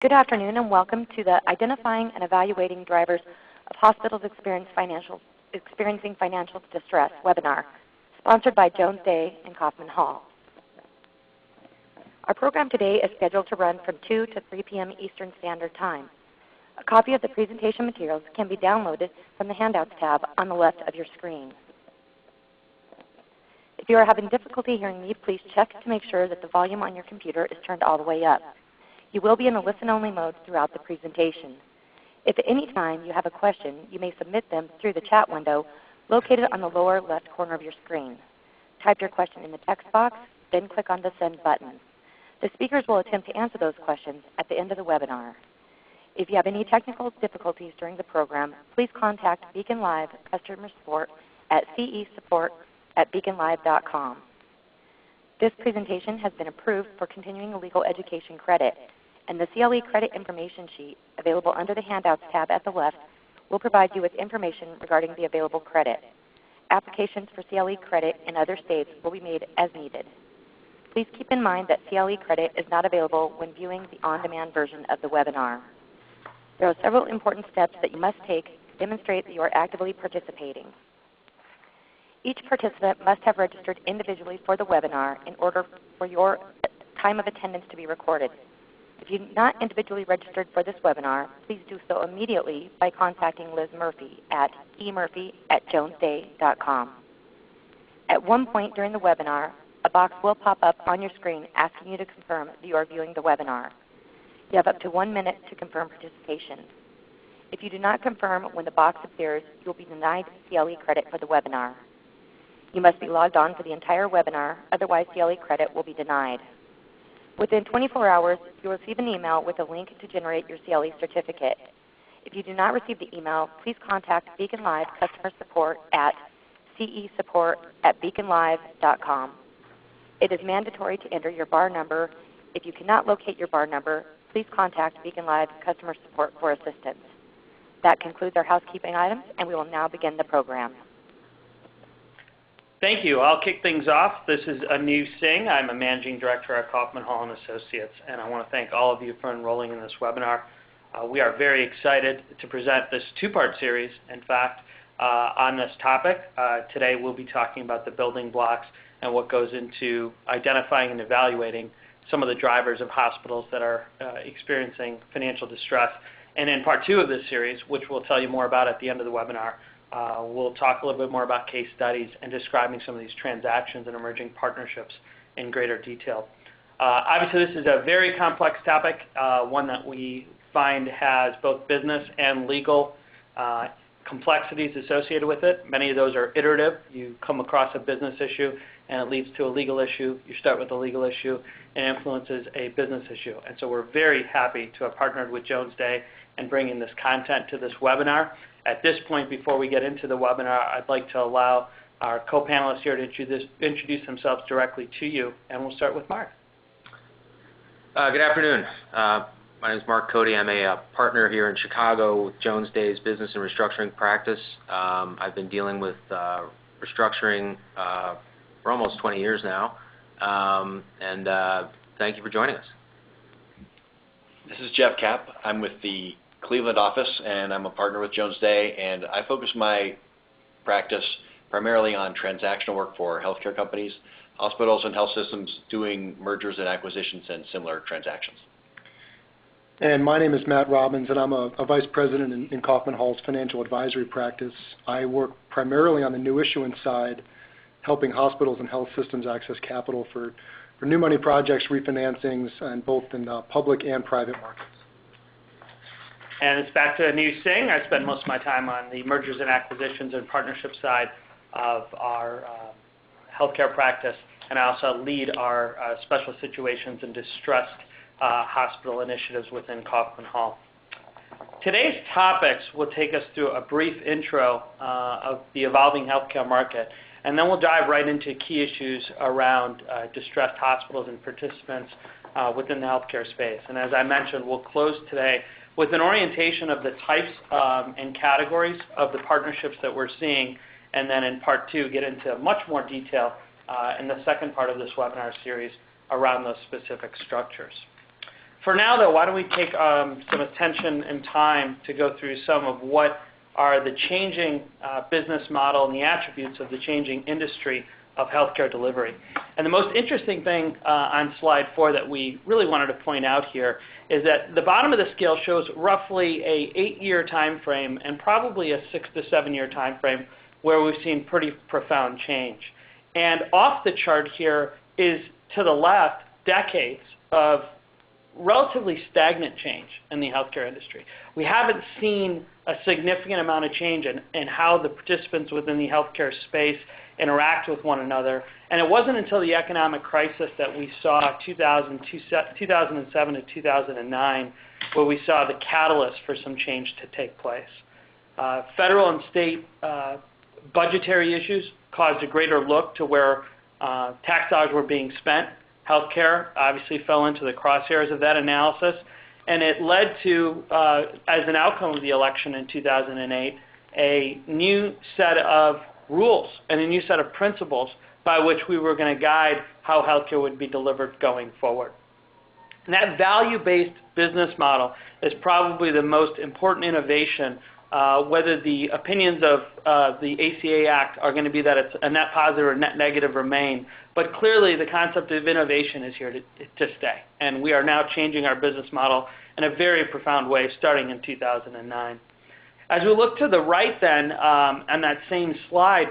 Good afternoon and welcome to the Identifying and Evaluating Drivers of Hospitals Experiencing Financial Distress webinar, sponsored by Jones Day and Kaufman Hall. Our program today is scheduled to run from 2 to 3 p.m. Eastern Standard Time. A copy of the presentation materials can be downloaded from the Handouts tab on the left of your screen. If you are having difficulty hearing me, please check to make sure that the volume on your computer is turned all the way up. You will be in a listen-only mode throughout the presentation. If at any time you have a question, you may submit them through the chat window located on the lower left corner of your screen. Type your question in the text box, then click on the Send button. The speakers will attempt to answer those questions at the end of the webinar. If you have any technical difficulties during the program, please contact Beacon Live customer support at cesupport@beaconlive.com. This presentation has been approved for continuing legal education credit, and the CLE credit information sheet available under the Handouts tab at the left will provide you with information regarding the available credit. Applications for CLE credit in other states will be made as needed. Please keep in mind that CLE credit is not available when viewing the on-demand version of the webinar. There are several important steps that you must take to demonstrate that you are actively participating. Each participant must have registered individually for the webinar in order for your time of attendance to be recorded. If you've not individually registered for this webinar, please do so immediately by contacting Liz Murphy at emurphy@jonesday.com. At one point during the webinar, a box will pop up on your screen asking you to confirm that you are viewing the webinar. You have up to 1 minute to confirm participation. If you do not confirm when the box appears, you will be denied CLE credit for the webinar. You must be logged on for the entire webinar, otherwise CLE credit will be denied. Within 24 hours, you'll receive an email with a link to generate your CLE certificate. If you do not receive the email, please contact Beacon Live customer support at cesupport@beaconlive.com. It is mandatory to enter your bar number. If you cannot locate your bar number, please contact Beacon Live customer support for assistance. That concludes our housekeeping items, and we will now begin the program. Thank you. I'll kick things off. This is Anu Singh. I'm a Managing Director at Kaufman Hall & Associates, and I want to thank all of you for enrolling in this webinar. We are very excited to present this two-part series, in fact, on this topic. Today we'll be talking about the building blocks and what goes into identifying and evaluating some of the drivers of hospitals that are experiencing financial distress. And in part two of this series, which we'll tell you more about at the end of the webinar, we'll talk a little bit more about case studies and describing some of these transactions and emerging partnerships in greater detail. Obviously, this is a very complex topic, one that we find has both business and legal complexities associated with it. Many of those are iterative. You come across a business issue and it leads to a legal issue. You start with a legal issue and influences a business issue. And so we're very happy to have partnered with Jones Day and bringing this content to this webinar. At this point, before we get into the webinar, I'd like to allow our co-panelists here to introduce themselves directly to you, and we'll start with Mark. Good afternoon. My name is Mark Cody. I'm a partner here in Chicago with Jones Day's Business and Restructuring Practice. I've been dealing with restructuring for almost 20 years now, and thank you for joining us. This is Jeff Kapp. I'm with the Cleveland office, and I'm a partner with Jones Day, and I focus my practice primarily on transactional work for healthcare companies, hospitals, and health systems doing mergers and acquisitions and similar transactions. And my name is Matt Robbins, and I'm a vice president in Kaufman Hall's financial advisory practice. I work primarily on the new issuance side, helping hospitals and health systems access capital for new money projects, refinancings, and both in the public and private markets. And it's back to Anu Singh. I spend most of my time on the mergers and acquisitions and partnership side of our healthcare practice, and I also lead our special situations and distressed hospital initiatives within Kaufman Hall. Today's topics will take us through a brief intro of the evolving healthcare market, and then we'll dive right into key issues around distressed hospitals and participants within the healthcare space. And as I mentioned, we'll close today with an orientation of the types and categories of the partnerships that we're seeing, and then in part two, get into much more detail in the second part of this webinar series around those specific structures. For now, though, why don't we take some attention and time to go through some of what are the changing business model and the attributes of the changing industry of healthcare delivery. And the most interesting thing on slide 4 that we really wanted to point out here is that the bottom of the scale shows roughly a 8-year time frame and probably a 6 to 7-year time frame where we've seen pretty profound change. And off the chart here is, to the left, decades of relatively stagnant change in the healthcare industry. We haven't seen a significant amount of change in how the participants within the healthcare space interact with one another. And it wasn't until the economic crisis that we saw 2007 to 2009 where we saw the catalyst for some change to take place. Federal and state budgetary issues caused a greater look to where tax dollars were being spent. Healthcare obviously fell into the crosshairs of that analysis, and it led to, as an outcome of the election in 2008, a new set of rules and a new set of principles by which we were going to guide how healthcare would be delivered going forward. And that value-based business model is probably the most important innovation. Whether the opinions of the ACA Act are going to be that it's a net positive or net negative remain, but clearly the concept of innovation is here to stay, and we are now changing our business model in a very profound way starting in 2009. As we look to the right then, on that same slide,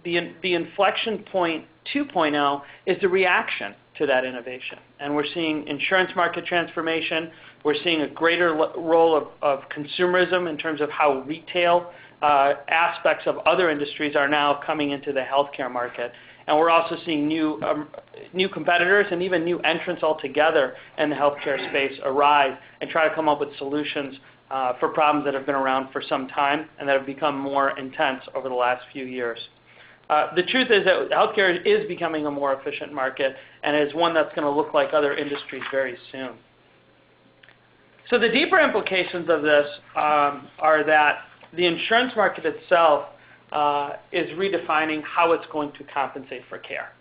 the inflection point 2.0 is the reaction to that innovation. And we're seeing insurance market transformation. We're seeing a greater role of consumerism in terms of how retail aspects of other industries are now coming into the healthcare market. And we're also seeing new competitors and even new entrants altogether in the healthcare space arise and try to come up with solutions for problems that have been around for some time and that have become more intense over the last few years. The truth is that healthcare is becoming a more efficient market and is one that's going to look like other industries very soon. So the deeper implications of this are that the insurance market itself is redefining how it's going to compensate for care.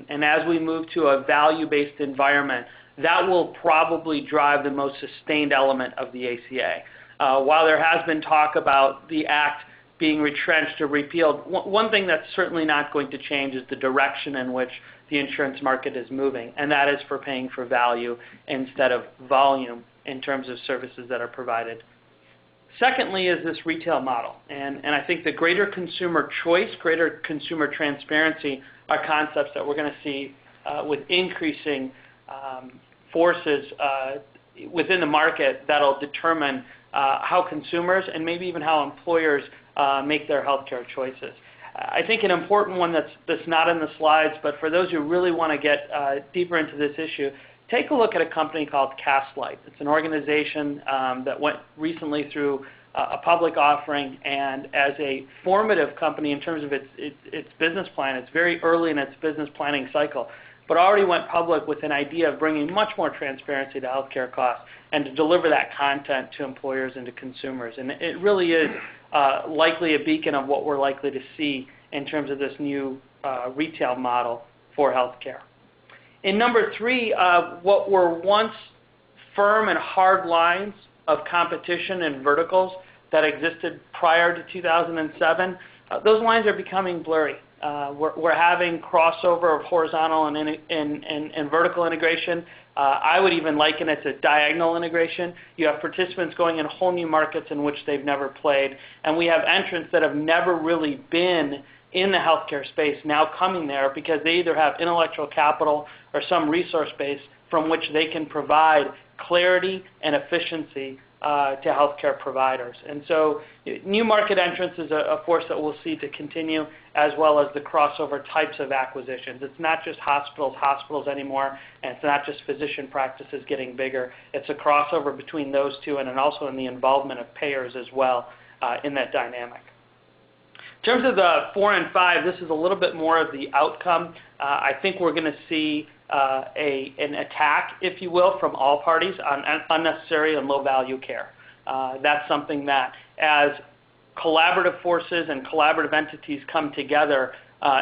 And as we move to a value-based environment, that will probably drive the most sustained element of the ACA. While there has been talk about the Act being retrenched or repealed, one thing that's certainly not going to change is the direction in which the insurance market is moving, and that is for paying for value instead of volume in terms of services that are provided. Secondly is this retail model, and I think the greater consumer choice, greater consumer transparency are concepts that we're going to see with increasing forces within the market that'll determine how consumers and maybe even how employers make their healthcare choices. I think an important one that's not in the slides, but for those who really want to get deeper into this issue, take a look at a company called Castlight. It's an organization that went recently through a public offering, and as a formative company in terms of its business plan, it's very early in its business planning cycle, but already went public with an idea of bringing much more transparency to healthcare costs and to deliver that content to employers and to consumers. And it really is likely a beacon of what we're likely to see in terms of this new retail model for healthcare. In number 3, what were once firm and hard lines of competition and verticals that existed prior to 2007, those lines are becoming blurry. We're having crossover of horizontal and vertical integration. I would even liken it to diagonal integration. You have participants going in whole new markets in which they've never played, and we have entrants that have never really been in the healthcare space now coming there because they either have intellectual capital or some resource base from which they can provide clarity and efficiency to healthcare providers. And so new market entrance is a force that we'll see to continue, as well as the crossover types of acquisitions. It's not just hospitals anymore, and it's not just physician practices getting bigger. It's a crossover between those two and also in the involvement of payers as well in that dynamic. In terms of the 4 and 5, this is a little bit more of the outcome. I think we're going to see an attack, if you will, from all parties on unnecessary and low-value care. That's something that, as collaborative forces and collaborative entities come together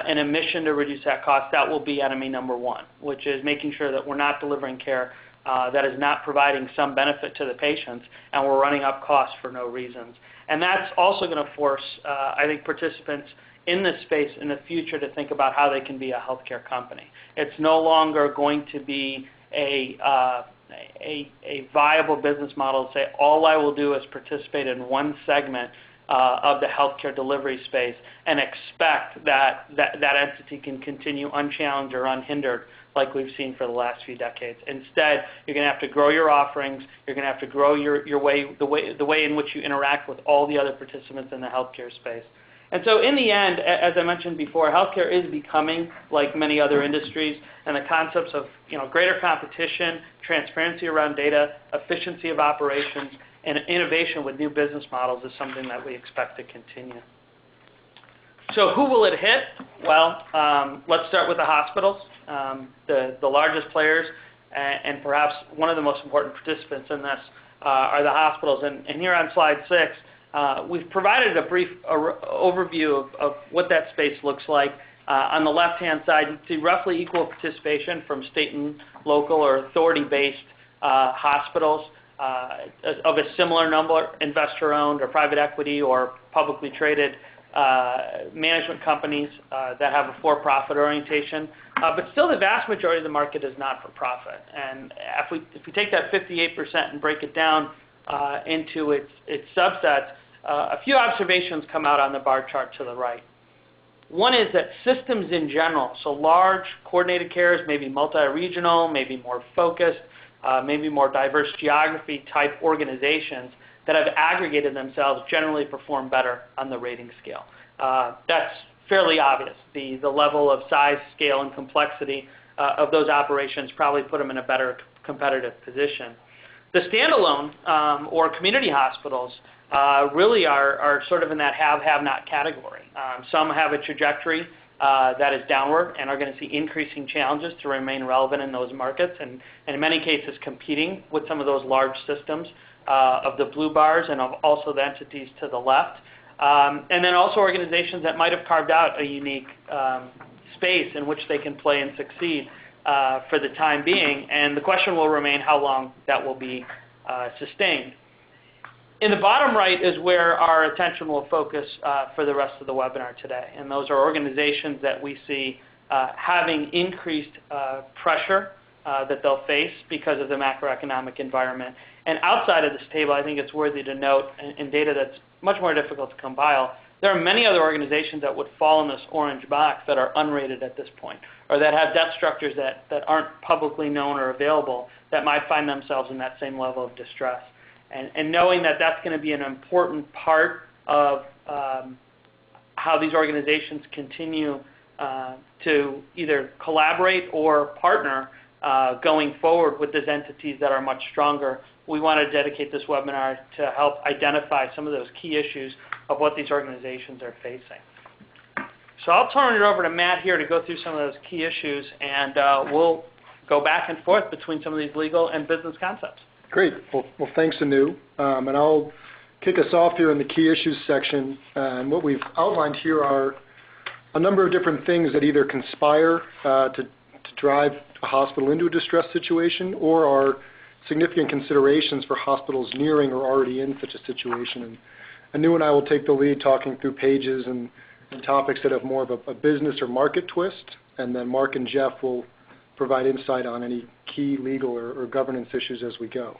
in a mission to reduce that cost, that will be enemy number 1, which is making sure that we're not delivering care that is not providing some benefit to the patients, and we're running up costs for no reasons. And that's also going to force, I think, participants in this space in the future to think about how they can be a healthcare company. It's no longer going to be a viable business model to say all I will do is participate in one segment of the healthcare delivery space and expect that entity can continue unchallenged or unhindered like we've seen for the last few decades. Instead, you're going to have to grow your offerings. You're going to have to grow the way in which you interact with all the other participants in the healthcare space. And so in the end, as I mentioned before, healthcare is becoming like many other industries, and the concepts of greater competition, transparency around data, efficiency of operations, and innovation with new business models is something that we expect to continue. So who will it hit? Well, let's start with the hospitals, the largest players, and perhaps one of the most important participants in this are the hospitals. And here on slide 6, we've provided a brief overview of what that space looks like. On the left-hand side, you see roughly equal participation from state and local or authority-based hospitals of a similar number, investor-owned or private equity or publicly traded management companies that have a for-profit orientation. But still, the vast majority of the market is not-for-profit. And if we take that 58% and break it down into its subsets, a few observations come out on the bar chart to the right. One is that systems in general, so large coordinated cares, maybe multi-regional, maybe more focused, maybe more diverse geography type organizations that have aggregated themselves generally perform better on the rating scale. That's fairly obvious. The level of size, scale, and complexity of those operations probably put them in a better competitive position. The standalone or community hospitals really are sort of in that have-not category. Some have a trajectory that is downward and are going to see increasing challenges to remain relevant in those markets, and in many cases competing with some of those large systems of the blue bars and of also the entities to the left. And then also organizations that might have carved out a unique space in which they can play and succeed for the time being, and the question will remain how long that will be sustained. In the bottom right is where our attention will focus for the rest of the webinar today, and those are organizations that we see having increased pressure that they'll face because of the macroeconomic environment. And outside of this table, I think it's worthy to note, in data that's much more difficult to compile, there are many other organizations that would fall in this orange box that are unrated at this point, or that have debt structures that aren't publicly known or available that might find themselves in that same level of distress. And knowing that that's going to be an important part of how these organizations continue to either collaborate or partner going forward with these entities that are much stronger, we want to dedicate this webinar to help identify some of those key issues of what these organizations are facing. So I'll turn it over to Matt here to go through some of those key issues, and we'll go back and forth between some of these legal and business concepts. Great. Well, thanks, Anu. And I'll kick us off here in the key issues section. And what we've outlined here are a number of different things that either conspire to drive a hospital into a distressed situation or are significant considerations for hospitals nearing or already in such a situation. And Anu and I will take the lead talking through pages and topics that have more of a business or market twist, and then Mark and Jeff will provide insight on any key legal or governance issues as we go.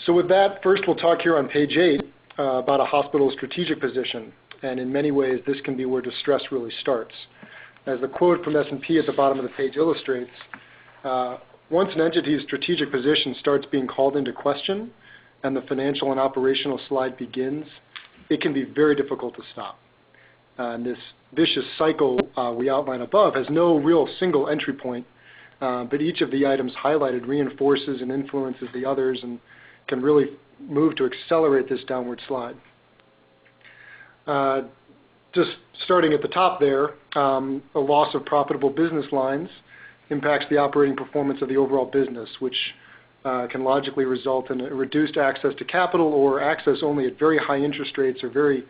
So with that, first we'll talk here on page 8 about a hospital's strategic position, and in many ways this can be where distress really starts. As the quote from S&P at the bottom of the page illustrates, once an entity's strategic position starts being called into question and the financial and operational slide begins, it can be very difficult to stop. And this vicious cycle we outline above has no real single entry point, but each of the items highlighted reinforces and influences the others and can really move to accelerate this downward slide. Just starting at the top there, a loss of profitable business lines impacts the operating performance of the overall business, which can logically result in a reduced access to capital or access only at very high interest rates or very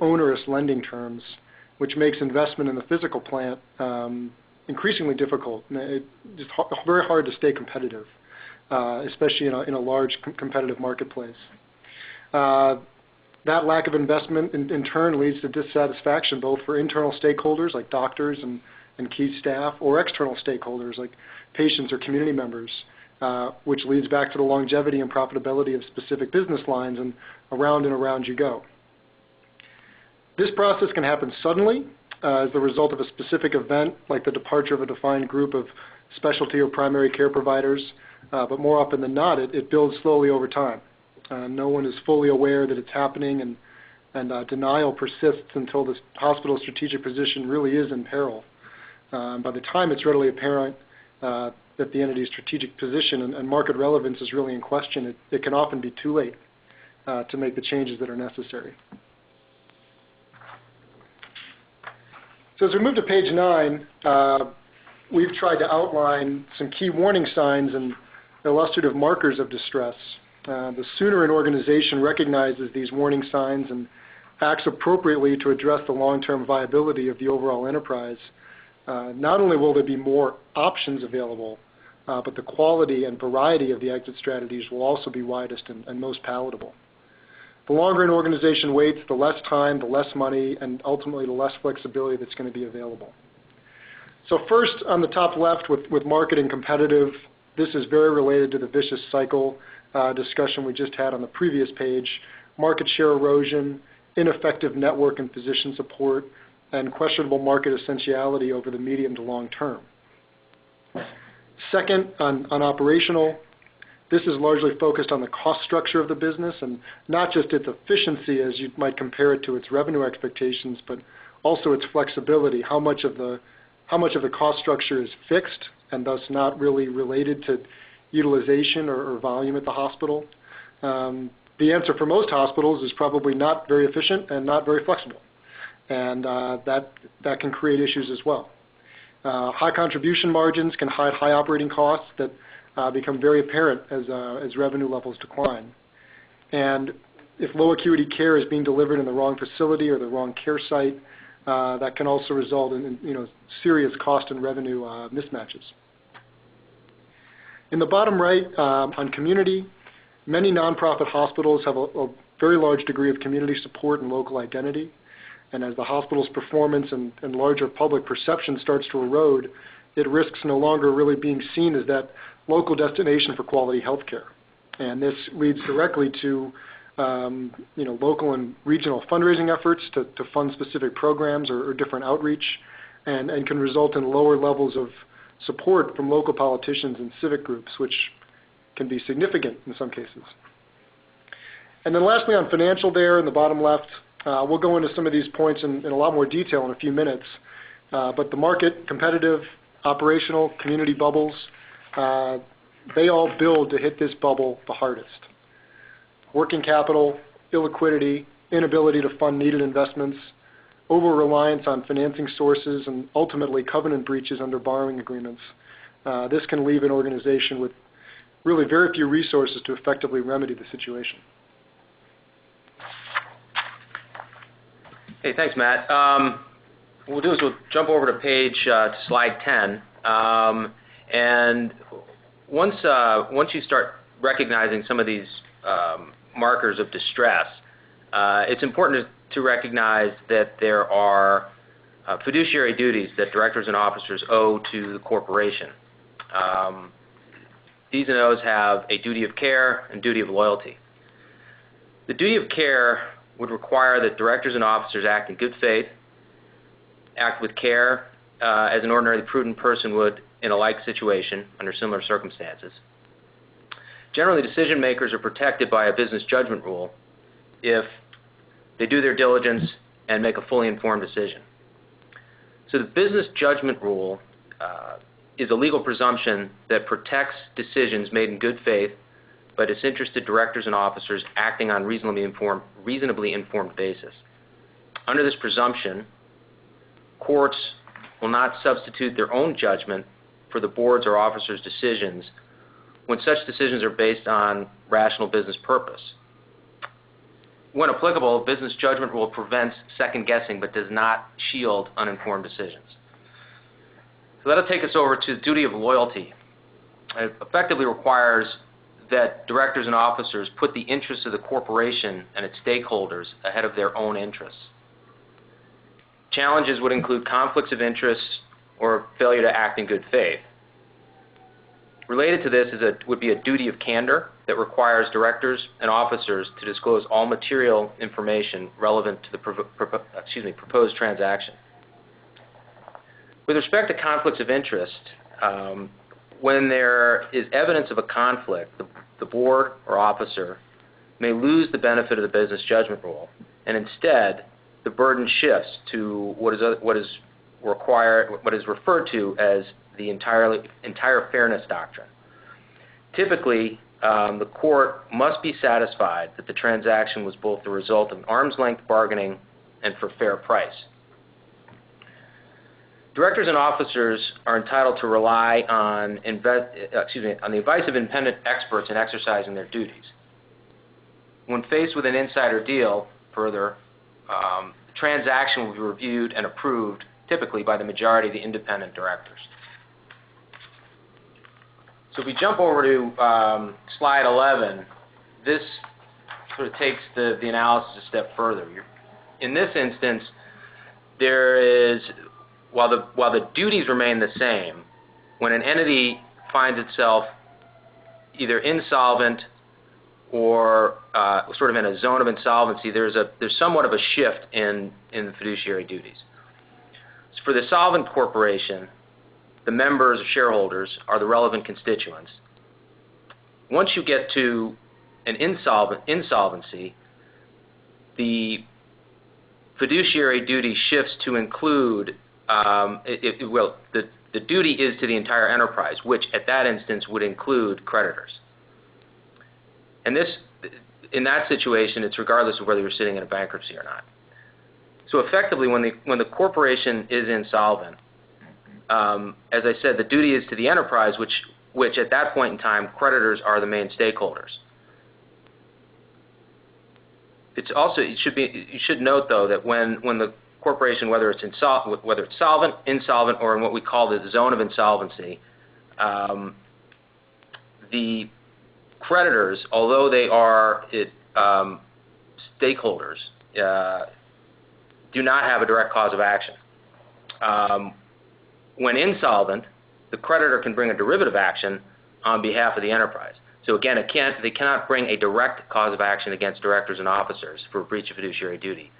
onerous lending terms, which makes investment in the physical plant increasingly difficult. It's very hard to stay competitive. especially in a large competitive marketplace. That lack of investment in turn leads to dissatisfaction both for internal stakeholders like doctors and key staff, or external stakeholders like patients or community members, which leads back to the longevity and profitability of specific business lines, and around you go. This process can happen suddenly as the result of a specific event like the departure of a defined group of specialty or primary care providers, but more often than not, it builds slowly over time. No one is fully aware that it's happening, and denial persists until the hospital's strategic position really is in peril. By the time it's readily apparent that the entity's strategic position and market relevance is really in question, it can often be too late to make the changes that are necessary. So as we move to page 9, we've tried to outline some key warning signs and illustrative markers of distress. The sooner an organization recognizes these warning signs and acts appropriately to address the long-term viability of the overall enterprise, not only will there be more options available, but the quality and variety of the exit strategies will also be widest and most palatable. The longer an organization waits, the less time, the less money, and ultimately the less flexibility that's going to be available. So first, on the top left with market and competitive, this is very related to the vicious cycle discussion we just had on the previous page: market share erosion, ineffective network and physician support, and questionable market essentiality over the medium to long term. Second, on operational, this is largely focused on the cost structure of the business, and not just its efficiency as you might compare it to its revenue expectations, but also its flexibility. How much of the cost structure is fixed and thus not really related to utilization or volume at the hospital? The answer for most hospitals is probably not very efficient and not very flexible, and that can create issues as well. High contribution margins can hide high operating costs that become very apparent as revenue levels decline. And if low acuity care is being delivered in the wrong facility or the wrong care site, that can also result in serious cost and revenue mismatches. In the bottom right, on community, many nonprofit hospitals have a very large degree of community support and local identity. And as the hospital's performance and larger public perception starts to erode, it risks no longer really being seen as that local destination for quality health care. And this leads directly to local and regional fundraising efforts to fund specific programs or different outreach, and can result in lower levels of support from local politicians and civic groups, which can be significant in some cases. And then lastly, on financial there in the bottom left, we'll go into some of these points in a lot more detail in a few minutes, but the market, competitive, operational, community bubbles, they all build to hit this bubble the hardest. Working capital, illiquidity, inability to fund needed investments, over-reliance on financing sources, and ultimately covenant breaches under borrowing agreements. This can leave an organization with really very few resources to effectively remedy the situation. Hey, thanks, Matt. What we'll do is we'll jump over to to slide 10. And once you start recognizing some of these markers of distress, it's important to recognize that there are fiduciary duties that directors and officers owe to the corporation. These and O's have a duty of care and duty of loyalty. The duty of care would require that directors and officers act in good faith, act with care as an ordinary prudent person would in a like situation under similar circumstances. Generally, decision makers are protected by a business judgment rule if they do their diligence and make a fully informed decision. So the business judgment rule is a legal presumption that protects decisions made in good faith by disinterested directors and officers acting on reasonably informed basis. Under this presumption, courts will not substitute their own judgment for the board's or officers' decisions when such decisions are based on rational business purpose. When applicable, business judgment rule prevents second guessing but does not shield uninformed decisions. So that'll take us over to duty of loyalty. It effectively requires that directors and officers put the interests of the corporation and its stakeholders ahead of their own interests. Challenges would include conflicts of interest or failure to act in good faith. Related to this would be a duty of candor that requires directors and officers to disclose all material information relevant to the proposed transaction. With respect to conflicts of interest, when there is evidence of a conflict, the board or officer may lose the benefit of the business judgment rule, and instead the burden shifts to what is referred to as the entire fairness doctrine. Typically, the court must be satisfied that the transaction was both the result of arm's length bargaining and for fair price. Directors and officers are entitled to rely on the advice of independent experts in exercising their duties. When faced with an insider deal, further, the transaction will be reviewed and approved typically by the majority of the independent directors. So if we jump over to slide 11, this sort of takes the analysis a step further. In this instance, there is, while the duties remain the same, when an entity finds itself either insolvent or sort of in a zone of insolvency, there's somewhat of a shift in the fiduciary duties. So for the solvent corporation, the members or shareholders are the relevant constituents. Once you get to an insolvency, the fiduciary duty shifts to include, the duty is to the entire enterprise, which at that instance would include creditors. And in that situation, it's regardless of whether you're sitting in a bankruptcy or not. So effectively, when the corporation is insolvent, as I said, the duty is to the enterprise, which at that point in time, creditors are the main stakeholders. You should note though that when the corporation, whether it's solvent, insolvent, or in what we call the zone of insolvency, the creditors, although they are stakeholders, do not have a direct cause of action. When insolvent, the creditor can bring a derivative action on behalf of the enterprise. So again, they cannot bring a direct cause of action against directors and officers for breach of fiduciary duty.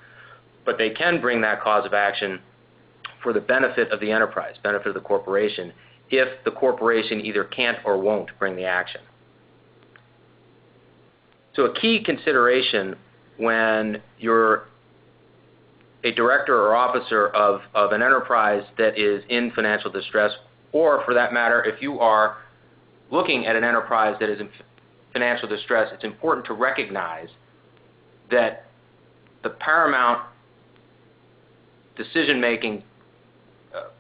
But they can bring that cause of action for the benefit of the enterprise, benefit of the corporation, if the corporation either can't or won't bring the action. So a key consideration when you're a director or officer of an enterprise that is in financial distress, or for that matter, if you are looking at an enterprise that is in financial distress, it's important to recognize that the paramount decision-making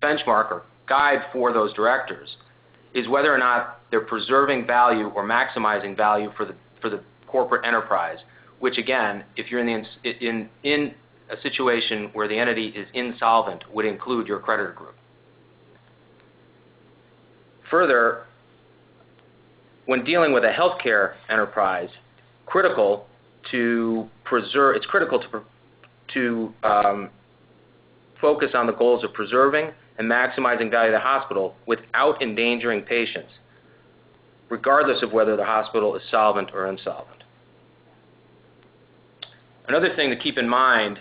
benchmark or guide for those directors is whether or not they're preserving value or maximizing value for the corporate enterprise, which again, if you're in a situation where the entity is insolvent, would include your creditor group. Further, when dealing with a healthcare enterprise, it's critical to focus on the goals of preserving and maximizing value of the hospital without endangering patients, regardless of whether the hospital is solvent or insolvent. Another thing to keep in mind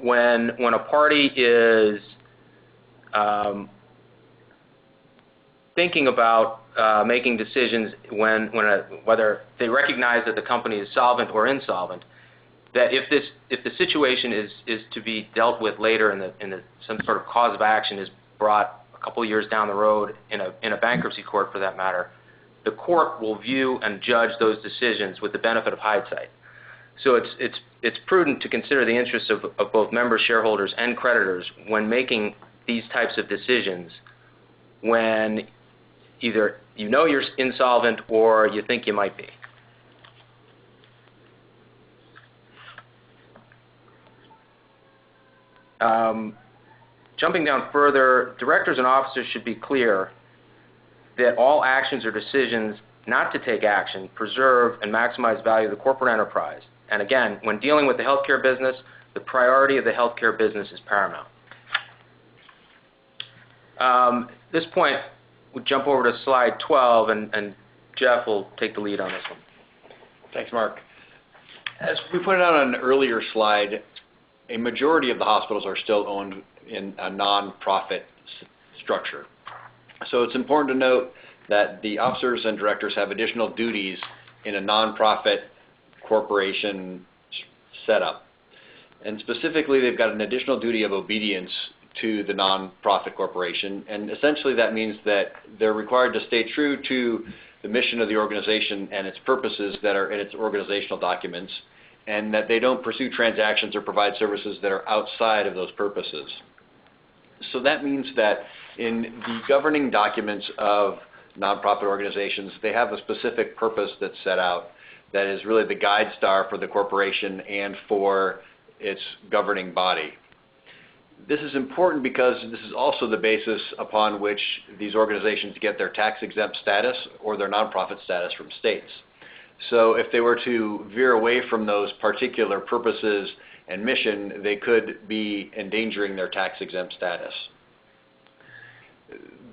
when a party is thinking about making decisions whether they recognize that the company is solvent or insolvent, that if the situation is to be dealt with later and some sort of cause of action is brought a couple of years down the road in a bankruptcy court for that matter, the court will view and judge those decisions with the benefit of hindsight. So it's prudent to consider the interests of both member shareholders and creditors when making these types of decisions, when either you know you're insolvent or you think you might be. Jumping down further, directors and officers should be clear that all actions or decisions not to take action preserve and maximize value of the corporate enterprise. And again, when dealing with the healthcare business, the priority of the healthcare business is paramount. At this point, we'll jump over to slide 12, and Jeff will take the lead on this one. Thanks, Mark. As we pointed out on an earlier slide, a majority of the hospitals are still owned in a non-profit structure. So it's important to note that the officers and directors have additional duties in a non-profit corporation setup. And specifically, they've got an additional duty of obedience to the non-profit corporation, and essentially that means that they're required to stay true to the mission of the organization and its purposes that are in its organizational documents, and that they don't pursue transactions or provide services that are outside of those purposes. So that means that in the governing documents of nonprofit organizations, they have a specific purpose that's set out that is really the guide star for the corporation and for its governing body. This is important because this is also the basis upon which these organizations get their tax-exempt status or their nonprofit status from states. So if they were to veer away from those particular purposes and mission, they could be endangering their tax-exempt status.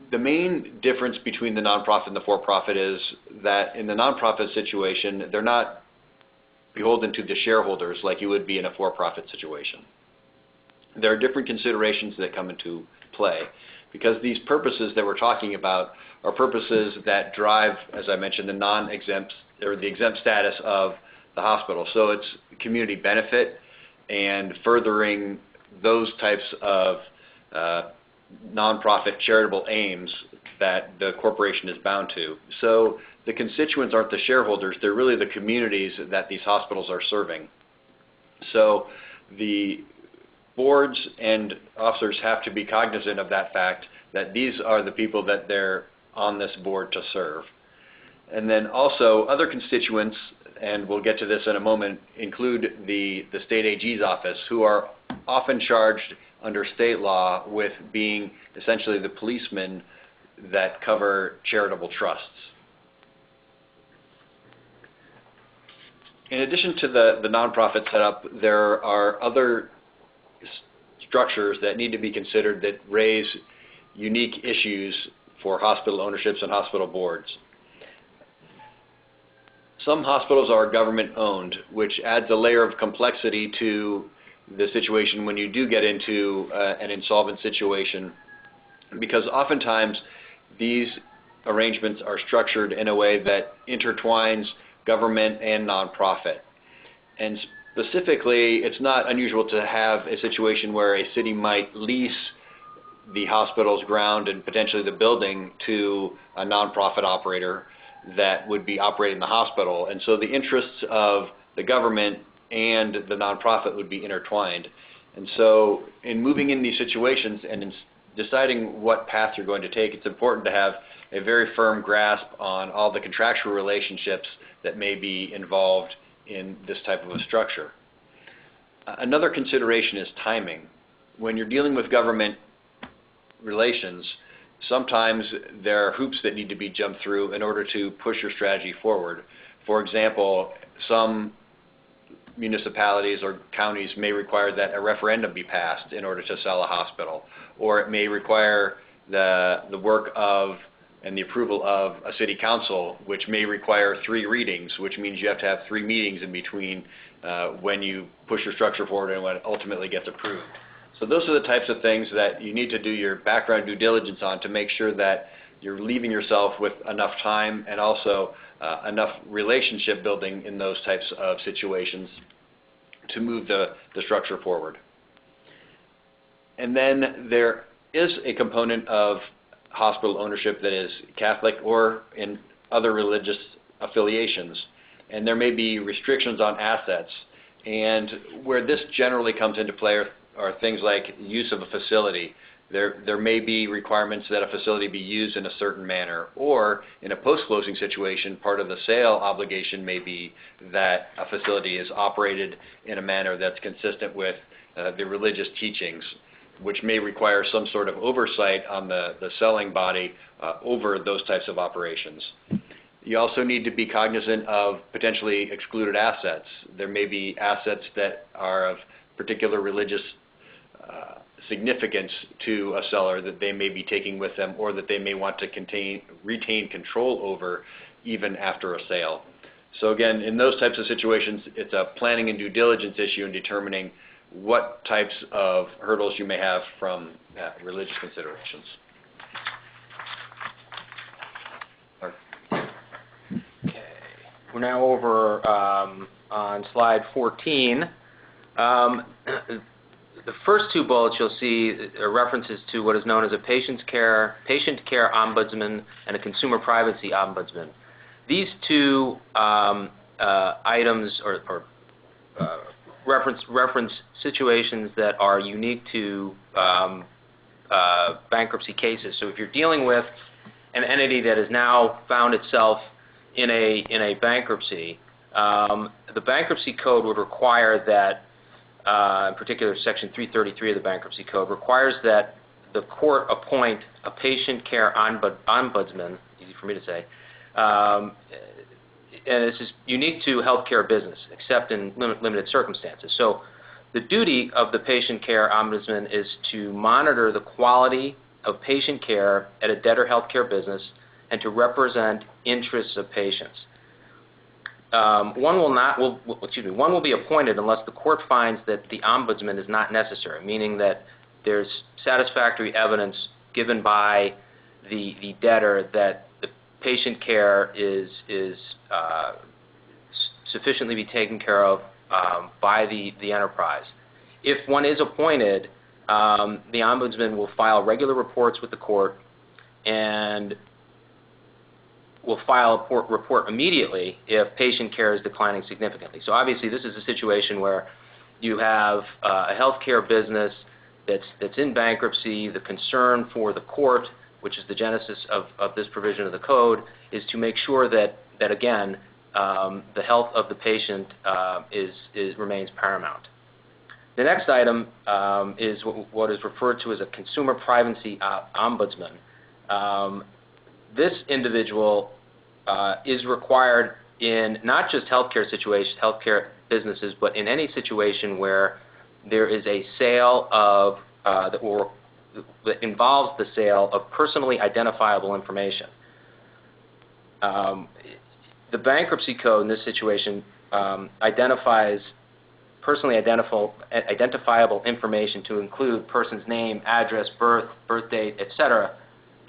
The main difference between the nonprofit and the for-profit is that in the nonprofit situation, they're not beholden to the shareholders like you would be in a for-profit situation. There are different considerations that come into play because these purposes that we're talking about are purposes that drive, as I mentioned, the non-exempt or the exempt status of the hospital. So it's community benefit and furthering those types of nonprofit charitable aims that the corporation is bound to. So the constituents aren't the shareholders, they're really the communities that these hospitals are serving. So the boards and officers have to be cognizant of that fact that these are the people that they're on this board to serve. And then also other constituents, and we'll get to this in a moment, include the state AG's office, who are often charged under state law with being essentially the policemen that cover charitable trusts. In addition to the nonprofit setup, there are other structures that need to be considered that raise unique issues for hospital ownerships and hospital boards. Some hospitals are government owned, which adds a layer of complexity to the situation when you do get into an insolvent situation, because oftentimes these arrangements are structured in a way that intertwines government and nonprofit. And specifically, it's not unusual to have a situation where a city might lease the hospital's ground and potentially the building to a nonprofit operator that would be operating the hospital. And so the interests of the government and the nonprofit would be intertwined. And so in moving in these situations and in deciding what path you're going to take, it's important to have a very firm grasp on all the contractual relationships that may be involved in this type of a structure. Another consideration is timing. When you're dealing with government relations, sometimes there are hoops that need to be jumped through in order to push your strategy forward. For example, some municipalities or counties may require that a referendum be passed in order to sell a hospital, or it may require the work of and the approval of a city council, which may require 3 readings, which means you have to have 3 meetings in between when you push your structure forward and when it ultimately gets approved. So those are the types of things that you need to do your background due diligence on to make sure that you're leaving yourself with enough time and also enough relationship building in those types of situations to move the structure forward. And then there is a component of hospital ownership that is Catholic or in other religious affiliations, and there may be restrictions on assets. And where this generally comes into play are things like use of a facility. There may be requirements that a facility be used in a certain manner, or in a post-closing situation, part of the sale obligation may be that a facility is operated in a manner that's consistent with the religious teachings. which may require some sort of oversight on the selling body over those types of operations. You also need to be cognizant of potentially excluded assets. There may be assets that are of particular religious significance to a seller that they may be taking with them, or that they may want to retain control over even after a sale. So again, in those types of situations, it's a planning and due diligence issue in determining what types of hurdles you may have from religious considerations. Okay. We're now over on slide 14. The first two bullets you'll see are references to what is known as a patient care ombudsman and a consumer privacy ombudsman. These two items or reference situations that are unique to bankruptcy cases. So if you're dealing with an entity that has now found itself in a bankruptcy, the bankruptcy code would require that, in particular Section 333 of the Bankruptcy Code, requires that the court appoint a patient care ombudsman, easy for me to say, and this is unique to healthcare business, except in limited circumstances. So the duty of the patient care ombudsman is to monitor the quality of patient care at a debtor healthcare business and to represent interests of patients. One will be appointed unless the court finds that the ombudsman is not necessary, meaning that there's satisfactory evidence given by the debtor that the patient care is sufficiently be taken care of by the enterprise. If one is appointed, the ombudsman will file regular reports with the court and will file a report immediately if patient care is declining significantly. So obviously this is a situation where you have a healthcare business that's in bankruptcy. The concern for the court, which is the genesis of this provision of the code, is to make sure that again, the health of the patient remains paramount. The next item is what is referred to as a consumer privacy ombudsman. This individual is required in not just healthcare situations, healthcare businesses, but in any situation where there is a sale of that involves the sale of personally identifiable information. The bankruptcy code in this situation identifies personally identifiable information to include person's name, address, birth date, etc.,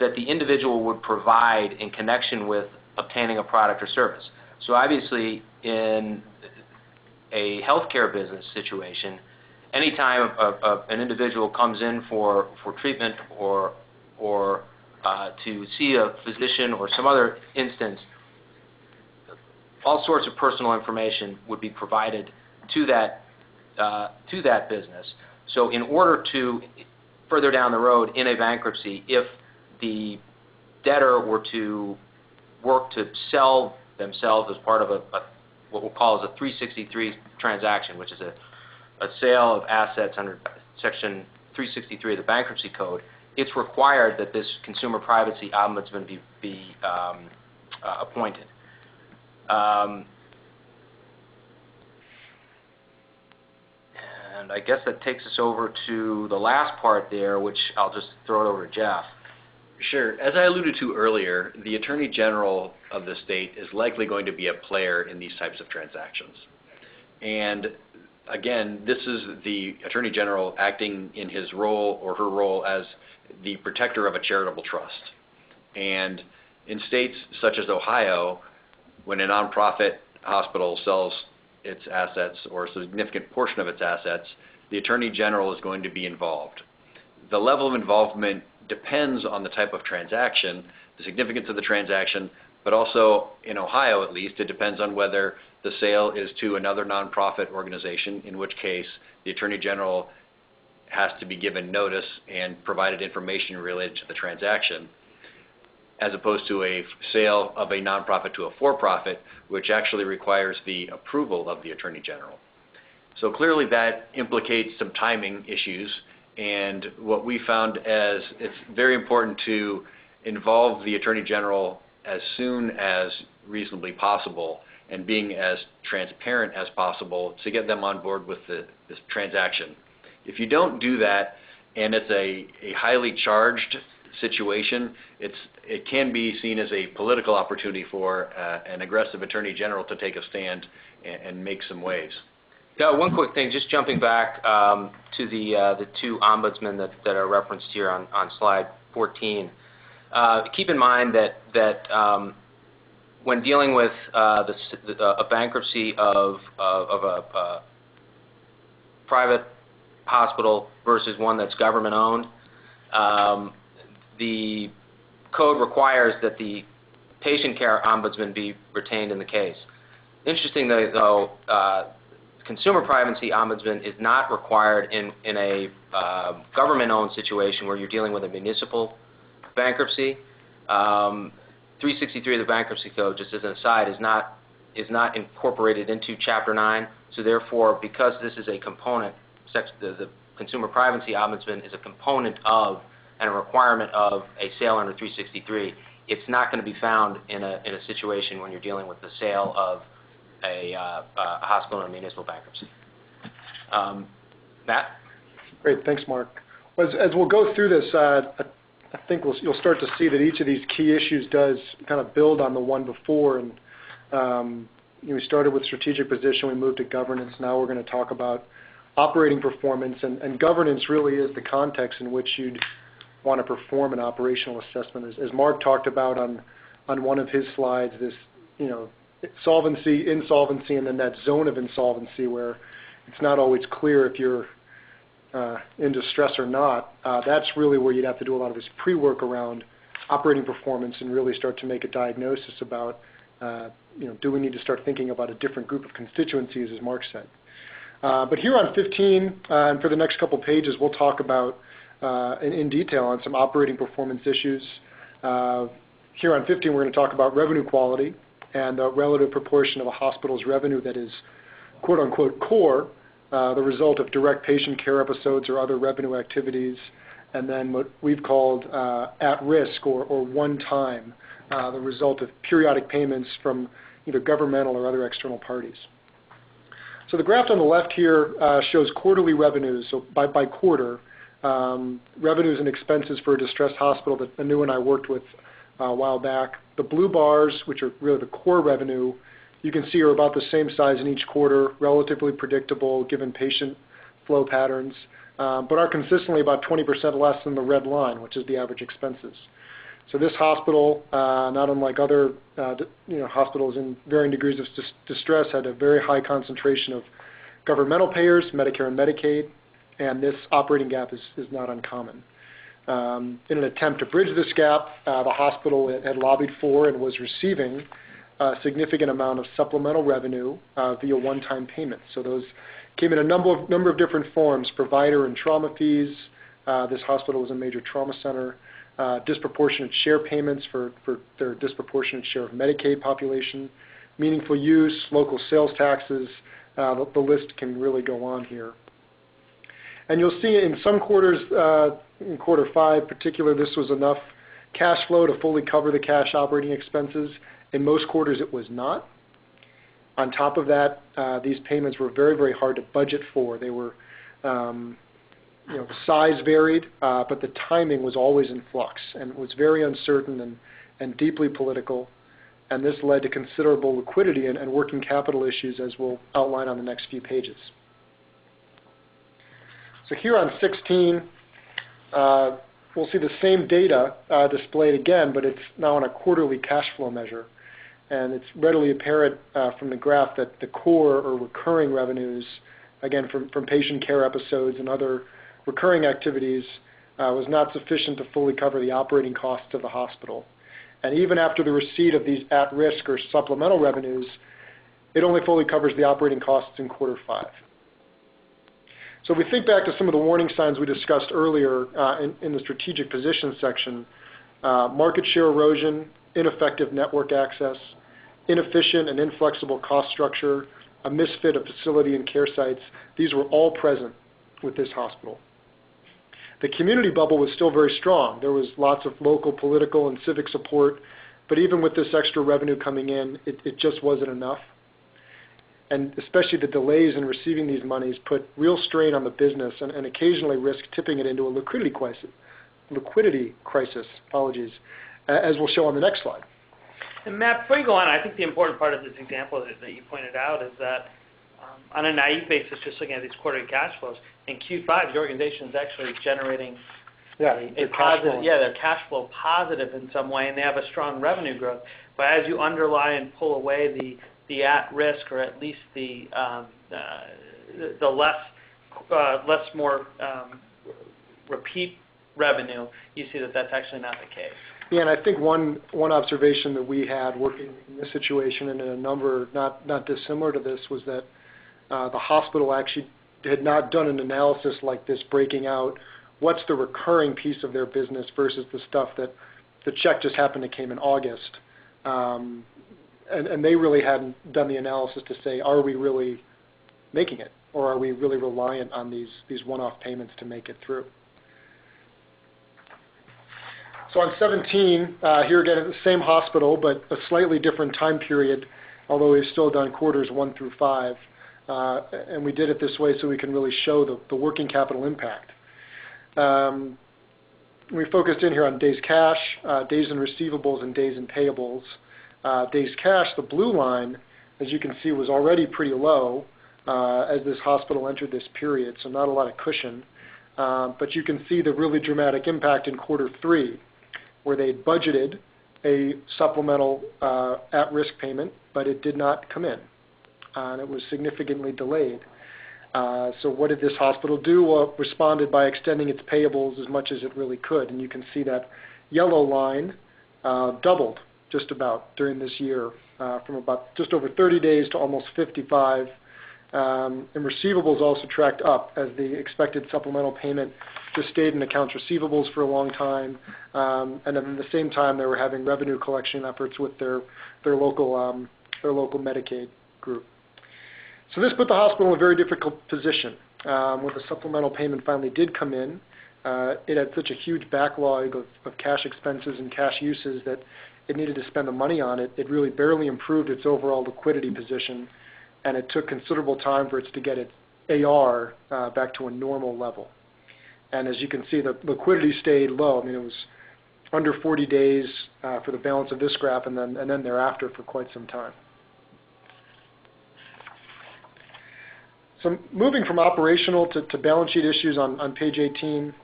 that the individual would provide in connection with obtaining a product or service. So obviously in a healthcare business situation, anytime an individual comes in for treatment or to see a physician or some other instance, all sorts of personal information would be provided to that business. So in order to, further down the road in a bankruptcy, if the debtor were to work to sell themselves as part of what we'll call as a 363 transaction, which is a sale of assets under Section 363 of the Bankruptcy Code, it's required that this consumer privacy ombudsman be appointed. And I guess that takes us over to the last part there, which I'll just throw it over to Jeff. Sure. As I alluded to earlier, the Attorney General of the state is likely going to be a player in these types of transactions. And again, this is the Attorney General acting in his role or her role as the protector of a charitable trust. And in states such as Ohio, when a nonprofit hospital sells its assets or a significant portion of its assets, the Attorney General is going to be involved. The level of involvement depends on the type of transaction, the significance of the transaction, but also in Ohio at least, it depends on whether the sale is to another nonprofit organization, in which case the Attorney General has to be given notice and provided information related to the transaction, as opposed to a sale of a nonprofit to a for-profit, which actually requires the approval of the Attorney General. So clearly that implicates some timing issues, And what we found as it's very important to involve the Attorney General as soon as reasonably possible and being as transparent as possible to get them on board with this transaction. If you don't do that and it's a highly charged situation, it can be seen as a political opportunity for an aggressive Attorney General to take a stand and make some waves. Yeah, one quick thing, just jumping back to the two ombudsmen that are referenced here on slide 14. Keep in mind that when dealing with a bankruptcy of a private hospital versus one that's government-owned, the code requires that the patient care ombudsman be retained in the case. Interesting though, consumer privacy ombudsman is not required in a government-owned situation where you're dealing with a municipal bankruptcy. 363 of the Bankruptcy Code, just as an aside, is not incorporated into Chapter 9. So therefore, because this is a component, the consumer privacy ombudsman is a component of and a requirement of a sale under 363. It's not going to be found in a situation when you're dealing with the sale of a hospital in a municipal bankruptcy. Matt? Great, thanks, Mark. As we'll go through this, I think you'll start to see that each of these key issues does kind of build on the one before. And we started with strategic position, we moved to governance. Now we're going to talk about operating performance, and governance really is the context in which you'd want to perform an operational assessment. As Mark talked about on one of his slides, this solvency, insolvency, and then that zone of insolvency where it's not always clear if you're in distress or not. That's really where you'd have to do a lot of this pre-work around operating performance and really start to make a diagnosis about, do we need to start thinking about a different group of constituencies, as Mark said. But here on 15, and for the next couple pages, we'll talk about in detail on some operating performance issues. Here on 15, we're going to talk about revenue quality and the relative proportion of a hospital's revenue that is quote-unquote core, the result of direct patient care episodes or other revenue activities, and then what we've called at risk or one time, the result of periodic payments from either governmental or other external parties. So the graph on the left here shows quarterly revenues, so by quarter, revenues and expenses for a distressed hospital that Anu and I worked with a while back. The blue bars, which are really the core revenue, you can see are about the same size in each quarter, relatively predictable given patient flow patterns, but are consistently about 20% less than the red line, which is the average expenses. So this hospital, not unlike other hospitals in varying degrees of distress, had a very high concentration of governmental payers, Medicare and Medicaid, and this operating gap is not uncommon. In an attempt to bridge this gap, the hospital had lobbied for and was receiving a significant amount of supplemental revenue via one-time payments. So those came in a number of different forms: provider and trauma fees. This hospital was a major trauma center. Disproportionate share payments for their disproportionate share of Medicaid population, meaningful use, local sales taxes. The list can really go on here. And you'll see in some quarters, in quarter 5 particular, this was enough cash flow to fully cover the cash operating expenses. In most quarters, it was not. On top of that, these payments were very, very hard to budget for. They were, the size varied, but the timing was always in flux, and it was very uncertain and deeply political. And this led to considerable liquidity and working capital issues, as we'll outline on the next few pages. So here on 16, we'll see the same data displayed again, but it's now on a quarterly cash flow measure. And it's readily apparent from the graph that the core or recurring revenues, again from patient care episodes and other recurring activities, was not sufficient to fully cover the operating costs of the hospital. And even after the receipt of these at-risk or supplemental revenues, it only fully covers the operating costs in quarter 5. So if we think back to some of the warning signs we discussed earlier in the strategic position section, market share erosion, ineffective network access, inefficient and inflexible cost structure, a misfit of facility and care sites, these were all present with this hospital. The community bubble was still very strong. There was lots of local political and civic support, but even with this extra revenue coming in, it just wasn't enough. And especially the delays in receiving these monies put real strain on the business and occasionally risk tipping it into a liquidity crisis, as we'll show on the next slide. And Matt, before you go on, I think the important part of this example that you pointed out is that on a naive basis, just looking at these quarterly cash flows, in Q5, the organization is actually generating a positive, they're cash flow positive in some way, and they have a strong revenue growth. But as you underlie and pull away the at-risk, or at least the less more repeat revenue, you see that that's actually not the case. Yeah, and I think one observation that we had working in this situation and in a number not dissimilar to this was that the hospital actually had not done an analysis like this, breaking out what's the recurring piece of their business versus the stuff that the check just happened to came in August. And they really hadn't done the analysis to say, are we really making it, or are we really reliant on these one-off payments to make it through? So on 17, here again at the same hospital, but a slightly different time period, although we've still done quarters 1 through 5. And we did it this way so we can really show the working capital impact. We focused in here on days cash, days in receivables, and days in payables. Days cash, the blue line, as you can see, was already pretty low as this hospital entered this period, so not a lot of cushion. But you can see the really dramatic impact in quarter 3, where they budgeted a supplemental at-risk payment, but it did not come in, and it was significantly delayed. So what did this hospital do? Well, it responded by extending its payables as much as it really could, and you can see that yellow line doubled just about during this year, from about just over 30 days to almost 55. And receivables also tracked up as the expected supplemental payment just stayed in accounts receivables for a long time, and then at the same time they were having revenue collection efforts with their local Medicaid group. So this put the hospital in a very difficult position. When the supplemental payment finally did come in, it had such a huge backlog of cash expenses and cash uses that it needed to spend the money on it. It really barely improved its overall liquidity position, and it took considerable time for it to get its AR back to a normal level. And as you can see, the liquidity stayed low. I mean, it was under 40 days for the balance of this graph, and then thereafter for quite some time. So moving from operational to balance sheet issues on page 18,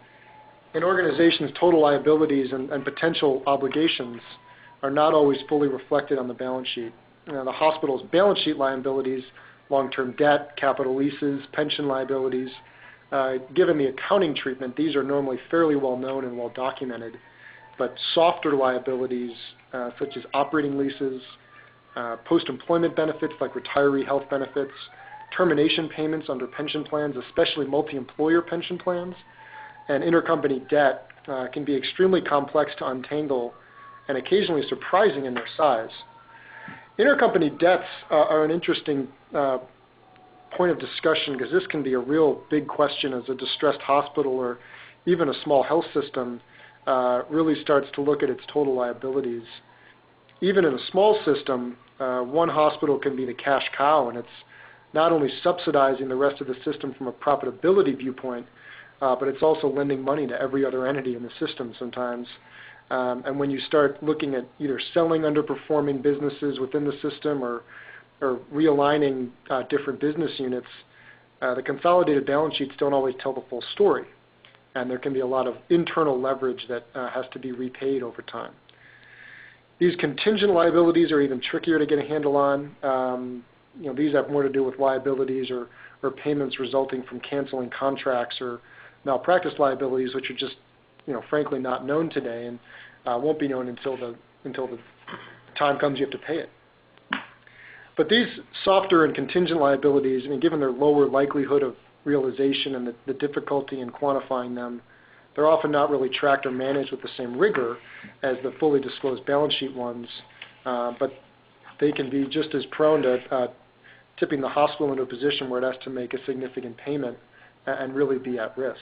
an organization's total liabilities and potential obligations are not always fully reflected on the balance sheet. The hospital's balance sheet liabilities, long-term debt, capital leases, pension liabilities, given the accounting treatment, these are normally fairly well known and well documented. But softer liabilities, such as operating leases, post-employment benefits like retiree health benefits, termination payments under pension plans, especially multi-employer pension plans, and intercompany debt can be extremely complex to untangle and occasionally surprising in their size. Intercompany debts are an interesting point of discussion because this can be a real big question as a distressed hospital or even a small health system really starts to look at its total liabilities. Even in a small system, one hospital can be the cash cow, and it's not only subsidizing the rest of the system from a profitability viewpoint, but it's also lending money to every other entity in the system sometimes. And when you start looking at either selling underperforming businesses within the system or realigning different business units, the consolidated balance sheets don't always tell the full story. And there can be a lot of internal leverage that has to be repaid over time. These contingent liabilities are even trickier to get a handle on. These have more to do with liabilities or payments resulting from canceling contracts or malpractice liabilities, which are just, frankly not known today and won't be known until the time comes you have to pay it. But these softer and contingent liabilities, given their lower likelihood of realization and the difficulty in quantifying them, they're often not really tracked or managed with the same rigor as the fully disclosed balance sheet ones, but they can be just as prone to tipping the hospital into a position where it has to make a significant payment and really be at risk.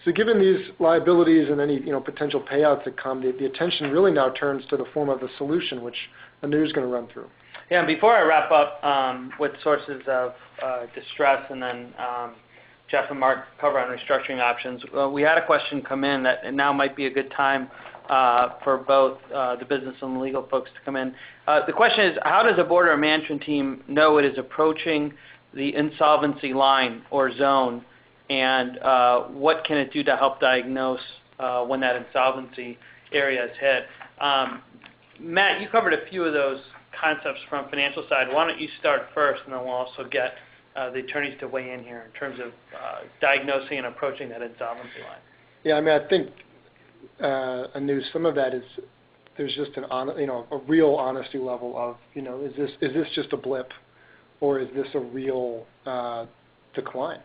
So given these liabilities and any potential payouts that come, the attention really now turns to the form of the solution, which Anu's going to run through. Yeah, and before I wrap up with sources of distress, and then Jeff and Mark cover on restructuring options, we had a question come in that now might be a good time for both the business and the legal folks to come in. The question is, how does a board or a management team know it is approaching the insolvency line or zone, and what can it do to help diagnose when that insolvency area is hit? Matt, you covered a few of those concepts from financial side. Why don't you start first, and then we'll also get the attorneys to weigh in here in terms of diagnosing and approaching that insolvency line. Yeah, I mean, I think, Anu, some of that is there's just a real honesty level of, is this just a blip, or is this a real decline?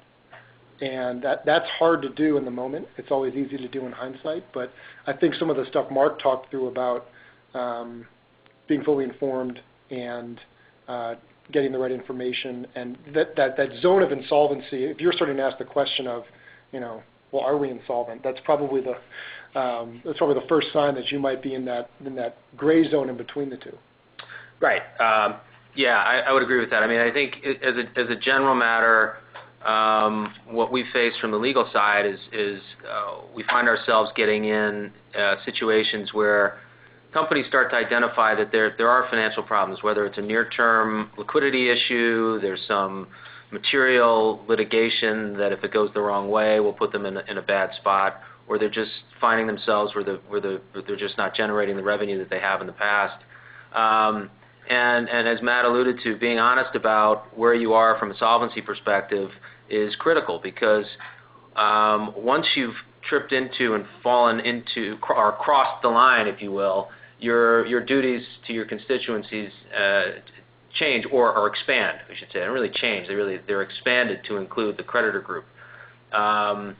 And that's hard to do in the moment. It's always easy to do in hindsight, but I think some of the stuff Mark talked through about being fully informed and getting the right information, and that zone of insolvency, if you're starting to ask the question of, well, are we insolvent? That's probably the first sign that you might be in that gray zone in between the two. Right. Yeah, I would agree with that. I mean, I think as a general matter, what we face from the legal side is we find ourselves getting in situations where companies start to identify that there are financial problems, whether it's a near-term liquidity issue, there's some material litigation that if it goes the wrong way will put them in a bad spot, or they're just finding themselves where they're just not generating the revenue that they have in the past. And as Matt alluded to, being honest about where you are from a solvency perspective is critical, because once you've tripped into and fallen into or crossed the line, if you will, your duties to your constituencies change or expand, I should say. They don't really change. They're expanded to include the creditor group. And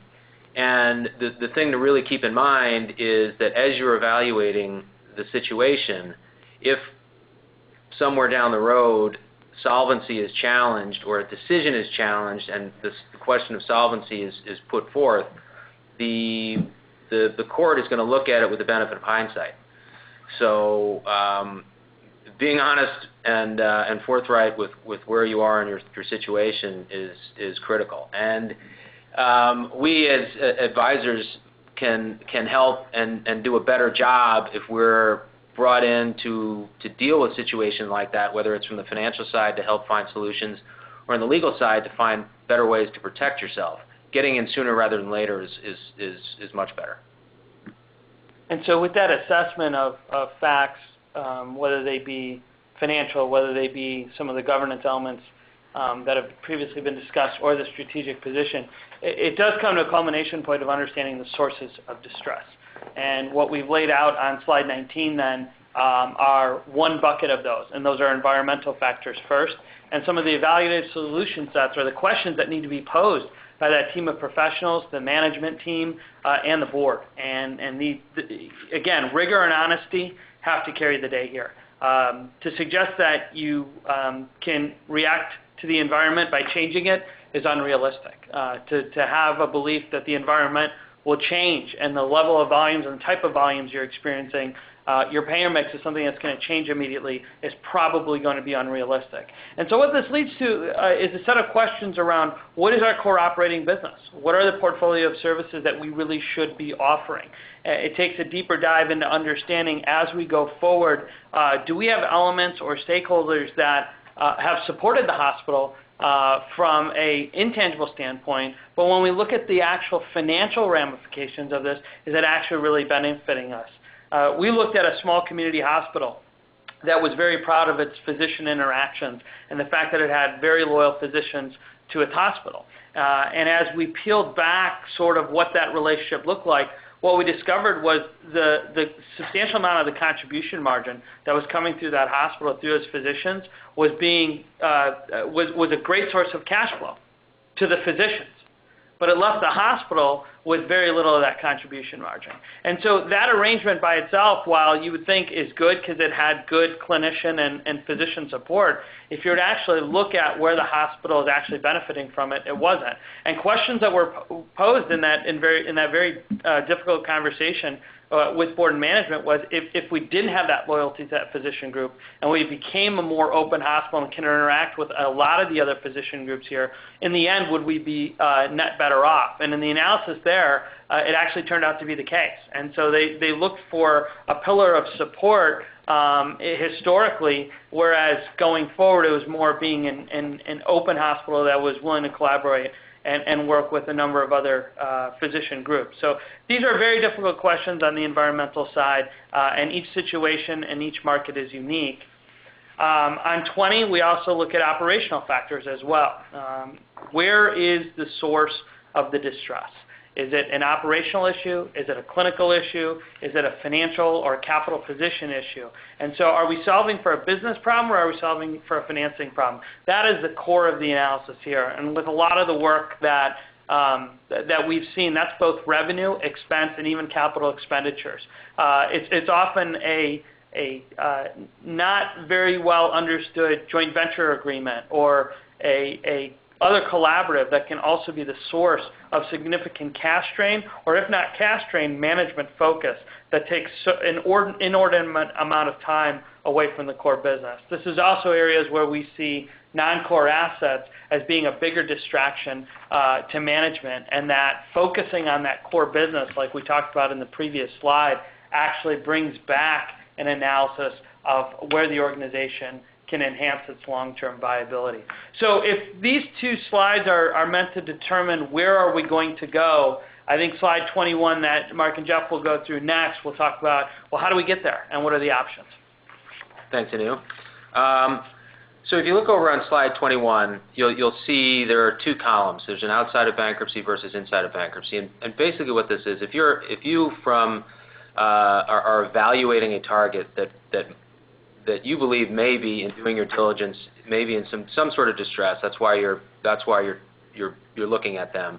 the thing to really keep in mind is that as you're evaluating the situation, if somewhere down the road solvency is challenged or a decision is challenged and the question of solvency is put forth, the court is going to look at it with the benefit of hindsight. So being honest and forthright with where you are in your situation is critical. And we as advisors can help and do a better job if we're brought in to deal with a situation like that, whether it's from the financial side to help find solutions or on the legal side to find better ways to protect yourself. Getting in sooner rather than later is much better. And so with that assessment of facts, whether they be financial, whether they be some of the governance elements that have previously been discussed, or the strategic position, it does come to a culmination point of understanding the sources of distress. And what we've laid out on slide 19 then are one bucket of those, and those are environmental factors first, and some of the evaluative solution sets are the questions that need to be posed by that team of professionals, the management team, and the board. And again, rigor and honesty have to carry the day here. To suggest that you can react to the environment by changing it is unrealistic. To have a belief that the environment will change and the level of volumes and the type of volumes you're experiencing, your payer mix is something that's going to change immediately, is probably going to be unrealistic. And so what this leads to is a set of questions around what is our core operating business? What are the portfolio of services that we really should be offering? It takes a deeper dive into understanding as we go forward, do we have elements or stakeholders that have supported the hospital from a intangible standpoint, but when we look at the actual financial ramifications of this, is it actually really benefiting us? We looked at a small community hospital that was very proud of its physician interactions and the fact that it had very loyal physicians to its hospital. And as we peeled back sort of what that relationship looked like, what we discovered was the substantial amount of the contribution margin that was coming through that hospital through those physicians was a great source of cash flow to the physicians. But it left the hospital with very little of that contribution margin. And so that arrangement by itself, while you would think is good because it had good clinician and physician support, if you were to actually look at where the hospital is actually benefiting from it, it wasn't. And questions that were posed in that very difficult conversation with board and management was if we didn't have that loyalty to that physician group and we became a more open hospital and can interact with a lot of the other physician groups here, in the end, would we be net better off? And in the analysis there, it actually turned out to be the case. And so they looked for a pillar of support historically, whereas going forward it was more being an open hospital that was willing to collaborate and work with a number of other physician groups. So these are very difficult questions on the environmental side, and each situation and each market is unique. On 20, we also look at operational factors as well. Where is the source of the distress? Is it an operational issue? Is it a clinical issue? Is it a financial or capital position issue? And so are we solving for a business problem or are we solving for a financing problem? That is the core of the analysis here. And with a lot of the work that we've seen, that's both revenue, expense, and even capital expenditures. It's often a not very well understood joint venture agreement or a other collaborative that can also be the source of significant cash strain, or if not cash strain, management focus that takes an inordinate amount of time away from the core business. This is also areas where we see non-core assets as being a bigger distraction to management, and that focusing on that core business, like we talked about in the previous slide, actually brings back an analysis of where the organization can enhance its long-term viability. So if these two slides are meant to determine where are we going to go, I think slide 21 that Mark and Jeff will go through next, we'll talk about, well, how do we get there and what are the options? Thanks, Anu. So if you look over on slide 21, you'll see there are two columns. There's an outside of bankruptcy versus inside of bankruptcy. And basically what this is, if you are evaluating a target that you believe may be, in doing your diligence, maybe in some sort of distress. That's why you're looking at them.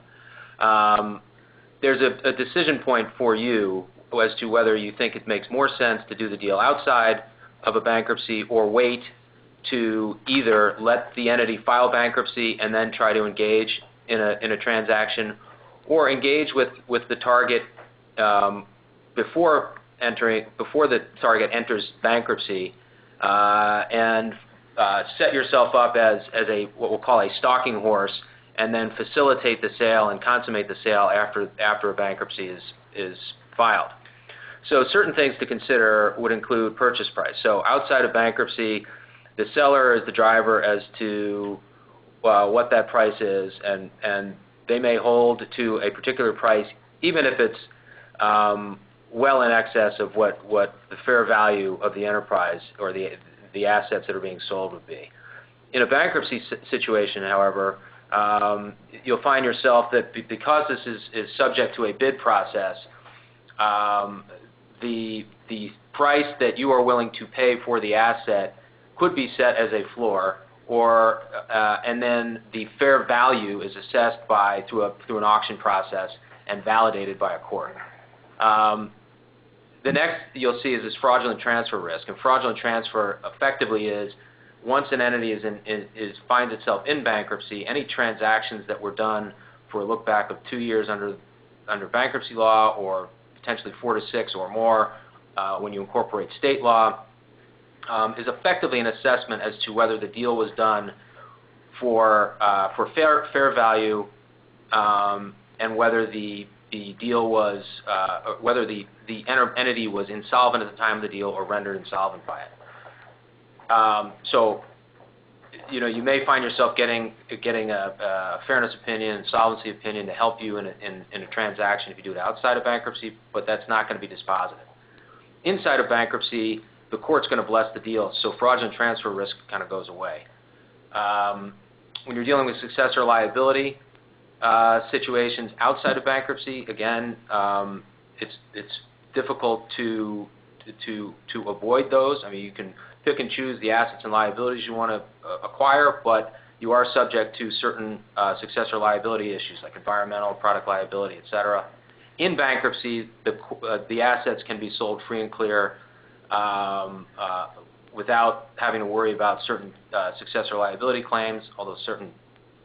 There's a decision point for you as to whether you think it makes more sense to do the deal outside of a bankruptcy or wait to either let the entity file bankruptcy and then try to engage in a transaction, or engage with the target before the target enters bankruptcy. And set yourself up as what we'll call a stalking horse, and then facilitate the sale and consummate the sale after a bankruptcy is filed. So certain things to consider would include purchase price. So outside of bankruptcy, the seller is the driver as to what that price is, and they may hold to a particular price, even if it's well in excess of what the fair value of the enterprise or the assets that are being sold would be. In a bankruptcy situation, however, you'll find yourself that because this is subject to a bid process, the price that you are willing to pay for the asset could be set as a floor, or and then the fair value is assessed through an auction process and validated by a court. The next you'll see is this fraudulent transfer risk, and fraudulent transfer effectively is once an entity finds itself in bankruptcy, any transactions that were done for a look back of 2 years under bankruptcy law, or potentially 4 to 6 or more when you incorporate state law, is effectively an assessment as to whether the deal was done for fair value, and whether the deal was whether the entity was insolvent at the time of the deal or rendered insolvent by it. So, you may find yourself getting a fairness opinion, solvency opinion to help you in a transaction if you do it outside of bankruptcy, but that's not going to be dispositive. Inside of bankruptcy, the court's going to bless the deal, so fraudulent transfer risk kind of goes away. When you're dealing with successor liability situations outside of bankruptcy, again, it's difficult to avoid those. I mean, you can pick and choose the assets and liabilities you want to acquire, but you are subject to certain successor liability issues like environmental, product liability, etc. in bankruptcy, the assets can be sold free and clear without having to worry about certain successor liability claims, although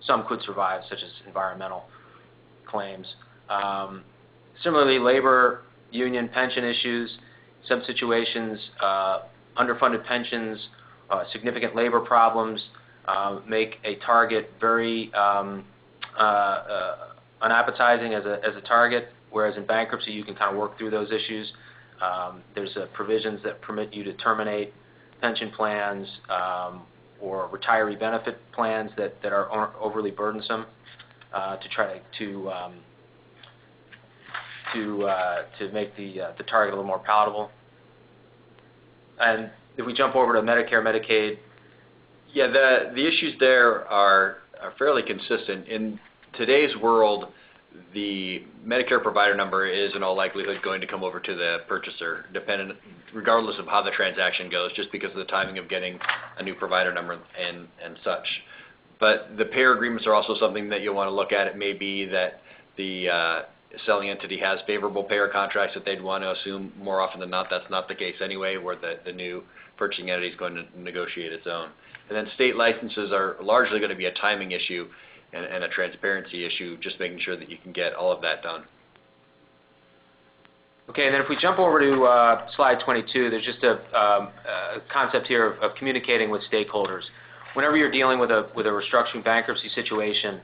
some could survive, such as environmental claims. Similarly, labor, union, pension issues, some situations, underfunded pensions, significant labor problems make a target very unappetizing as a target, whereas in bankruptcy you can kind of work through those issues. There's provisions that permit you to terminate pension plans or retiree benefit plans that aren't overly burdensome to try to make the target a little more palatable. And if we jump over to Medicare, Medicaid. Yeah, the issues there are fairly consistent. In today's world, the Medicare provider number is in all likelihood going to come over to the purchaser, regardless of how the transaction goes, just because of the timing of getting a new provider number and such. But the payer agreements are also something that you'll want to look at. It may be that the selling entity has favorable payer contracts that they'd want to assume. More often than not, that's not the case anyway, where the new purchasing entity is going to negotiate its own. And then state licenses are largely going to be a timing issue and a transparency issue, just making sure that you can get all of that done. Okay, and then if we jump over to slide 22, there's just a concept here of communicating with stakeholders. Whenever you're dealing with a restructuring bankruptcy situation,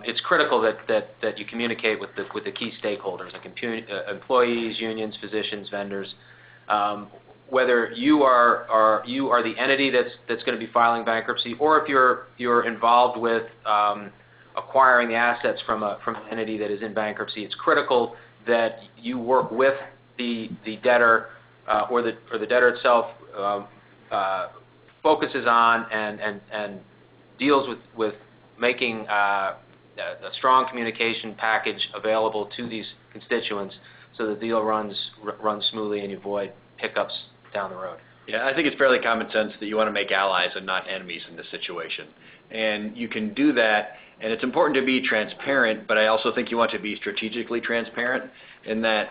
it's critical that you communicate with the key stakeholders, like employees, unions, physicians, vendors. Whether you are the entity that's going to be filing bankruptcy, or if you're involved with acquiring the assets from an entity that is in bankruptcy, it's critical that you work with the debtor or the debtor itself focuses on and deals with making a strong communication package available to these constituents so the deal runs smoothly and you avoid hiccups down the road. Yeah, I think it's fairly common sense that you want to make allies and not enemies in this situation. And you can do that, and it's important to be transparent, but I also think you want to be strategically transparent in that,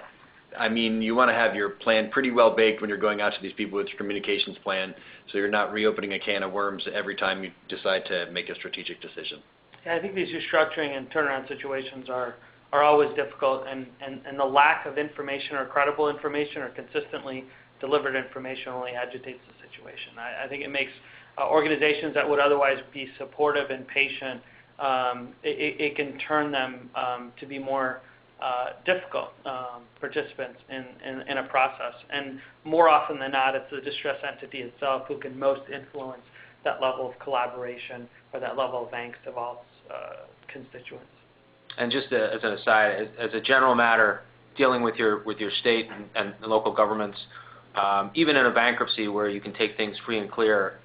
I mean, you want to have your plan pretty well baked when you're going out to these people with your communications plan, so you're not reopening a can of worms every time you decide to make a strategic decision. Yeah, I think these restructuring and turnaround situations are always difficult, and the lack of information or credible information or consistently delivered information only agitates the situation. I think it makes organizations that would otherwise be supportive and patient, it can turn them to be more difficult participants in a process. And more often than not, it's the distressed entity itself who can most influence that level of collaboration or that level of angst of all constituents. And just as an aside, as a general matter, dealing with your state and local governments, even in a bankruptcy where you can take things free and clear,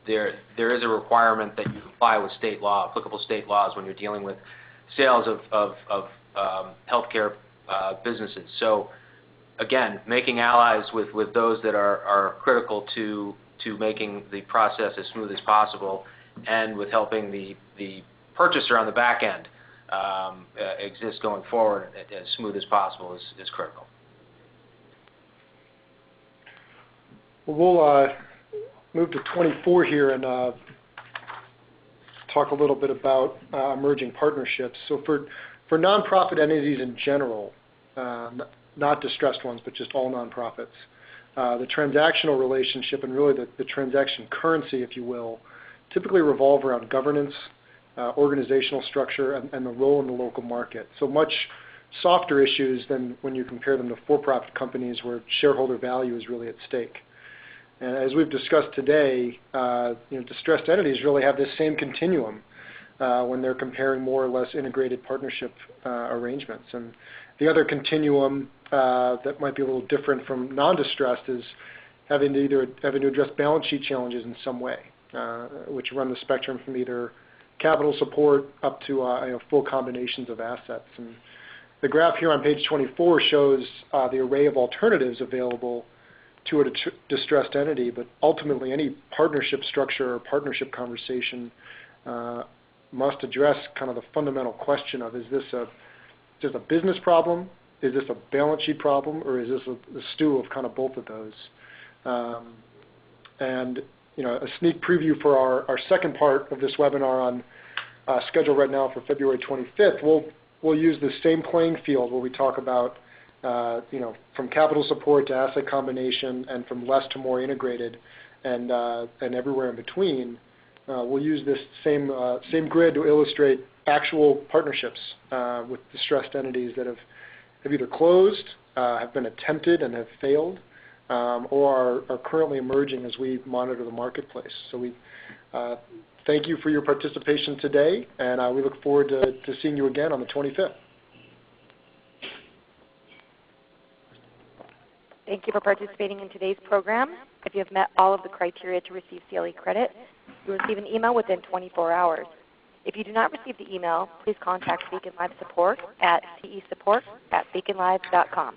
there is a requirement that you comply with state law, applicable state laws, when you're dealing with sales of healthcare businesses. So, again, making allies with those that are critical to making the process as smooth as possible, and with helping the purchaser on the back end exist going forward as smooth as possible is critical. We'll move to 24 here and talk a little bit about emerging partnerships. So for nonprofit entities in general, not distressed ones, but just all nonprofits, the transactional relationship and really the transaction currency, if you will, typically revolve around governance, organizational structure, and the role in the local market. So much softer issues than when you compare them to for-profit companies where shareholder value is really at stake. And as we've discussed today, distressed entities really have this same continuum when they're comparing more or less integrated partnership arrangements. And the other continuum that might be a little different from non-distressed is having to address balance sheet challenges in some way, which run the spectrum from either capital support up to full combinations of assets. And the graph here on page 24 shows the array of alternatives available to a distressed entity, but ultimately any partnership structure or partnership conversation must address kind of the fundamental question of, is this just a business problem is this a balance sheet problem, or is this a stew of kind of both of those? And a sneak preview for our second part of this webinar on schedule right now for February 25th, we'll use the same playing field where we talk about from capital support to asset combination and from less to more integrated and everywhere in between. We'll use this same grid to illustrate actual partnerships with distressed entities that have either closed, have been attempted and have failed, or are currently emerging as we monitor the marketplace. So we thank you for your participation today, and we look forward to seeing you again on the 25th. Thank you for participating in today's program. If you have met all of the criteria to receive CLE credit, you will receive an email within 24 hours. If you do not receive the email, please contact Beacon Live support at cesupport@beaconlive.com.